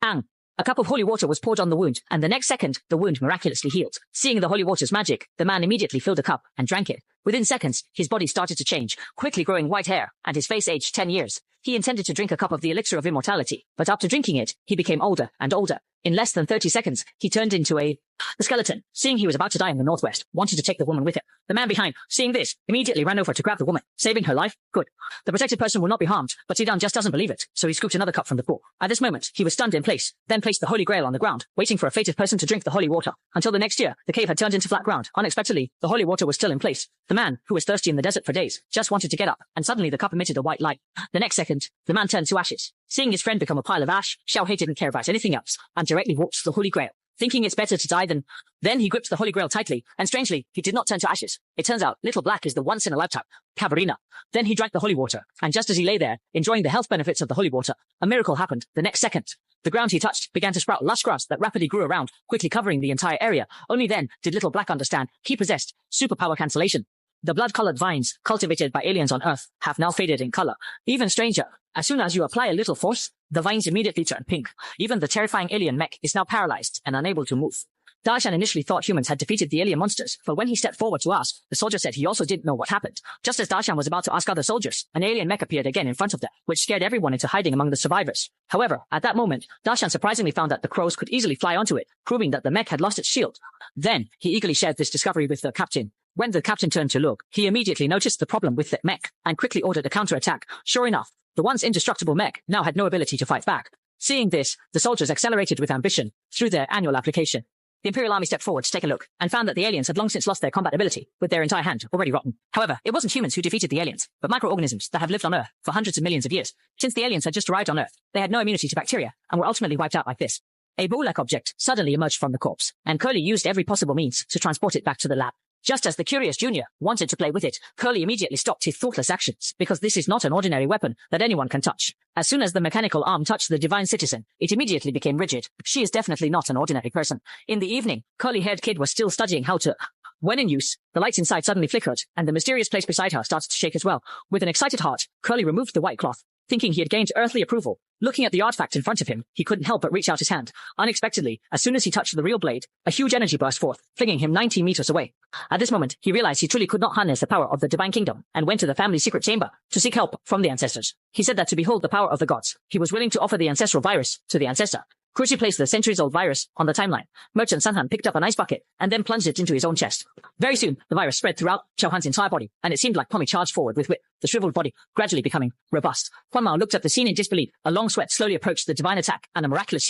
Ang. A cup of holy water was poured on the wound, and the next second, the wound miraculously healed. Seeing the holy water's magic, the man immediately filled a cup and drank it. Within seconds, his body started to change, quickly growing white hair, and his face aged 10 years. He intended to drink a cup of the elixir of immortality, but after drinking it, he became older and older. In less than 30 seconds, he turned into the skeleton. Seeing he was about to die in the northwest, wanted to take the woman with him. The man behind, seeing this, immediately ran over to grab the woman, saving her life. Good. The protected person will not be harmed, but Zidane just doesn't believe it, so he scooped another cup from the pool. At this moment, he was stunned in place, then placed the holy grail on the ground, waiting for a fated person to drink the holy water. Until the next year, the cave had turned into flat ground. Unexpectedly, the holy water was still in place. The man, who was thirsty in the desert for days, just wanted to get up, and suddenly the cup emitted a white light. The next second, the man turned to ashes. Seeing his friend become a pile of ash, Xiao Hui didn't care about anything else, and directly walked to the holy grail. Thinking it's better to die than... Then he gripped the holy grail tightly, and strangely, he did not turn to ashes. It turns out, Little Black is the once-in-a-lifetime Caverina. Then he drank the holy water, and just as he lay there, enjoying the health benefits of the holy water, a miracle happened the next second. The ground he touched began to sprout lush grass that rapidly grew around, quickly covering the entire area. Only then did Little Black understand he possessed superpower cancellation. The blood-colored vines, cultivated by aliens on Earth, have now faded in color. Even stranger, as soon as you apply a little force, the vines immediately turn pink. Even the terrifying alien mech is now paralyzed and unable to move. Darshan initially thought humans had defeated the alien monsters, but when he stepped forward to ask, the soldier said he also didn't know what happened. Just as Darshan was about to ask other soldiers, an alien mech appeared again in front of them, which scared everyone into hiding among the survivors. However, at that moment, Darshan surprisingly found that the crows could easily fly onto it, proving that the mech had lost its shield. Then, he eagerly shared this discovery with the captain. When the captain turned to look, he immediately noticed the problem with the mech, and quickly ordered a counterattack. Sure enough, the once indestructible mech now had no ability to fight back. Seeing this, the soldiers accelerated with ambition through their annual application. The Imperial Army stepped forward to take a look, and found that the aliens had long since lost their combat ability, with their entire hand already rotten. However, it wasn't humans who defeated the aliens, but microorganisms that have lived on Earth for hundreds of millions of years. Since the aliens had just arrived on Earth, they had no immunity to bacteria, and were ultimately wiped out like this. A ball-like object suddenly emerged from the corpse, and Curly used every possible means to transport it back to the lab. Just as the curious junior wanted to play with it, Curly immediately stopped his thoughtless actions, because this is not an ordinary weapon that anyone can touch. As soon as the mechanical arm touched the divine citizen, it immediately became rigid. She is definitely not an ordinary person. In the evening, curly-haired kid was still studying how to... When in use, the lights inside suddenly flickered, and the mysterious place beside her started to shake as well. With an excited heart, Curly removed the white cloth, thinking he had gained earthly approval. Looking at the artifact in front of him, he couldn't help but reach out his hand. Unexpectedly, as soon as he touched the real blade, a huge energy burst forth, flinging him 90 meters away. At this moment, he realized he truly could not harness the power of the Divine Kingdom, and went to the family's secret chamber to seek help from the ancestors. He said that to behold the power of the gods, he was willing to offer the ancestral virus to the ancestor. Cruci placed the centuries-old virus on the timeline. Merchant Sanhan picked up an ice bucket and then plunged it into his own chest. Very soon, the virus spread throughout Chauhan's entire body, and it seemed like Pommy charged forward with wit, the shriveled body gradually becoming robust. Huan Mao looked at the scene in disbelief. A long sweat slowly approached the divine attack, and a miraculous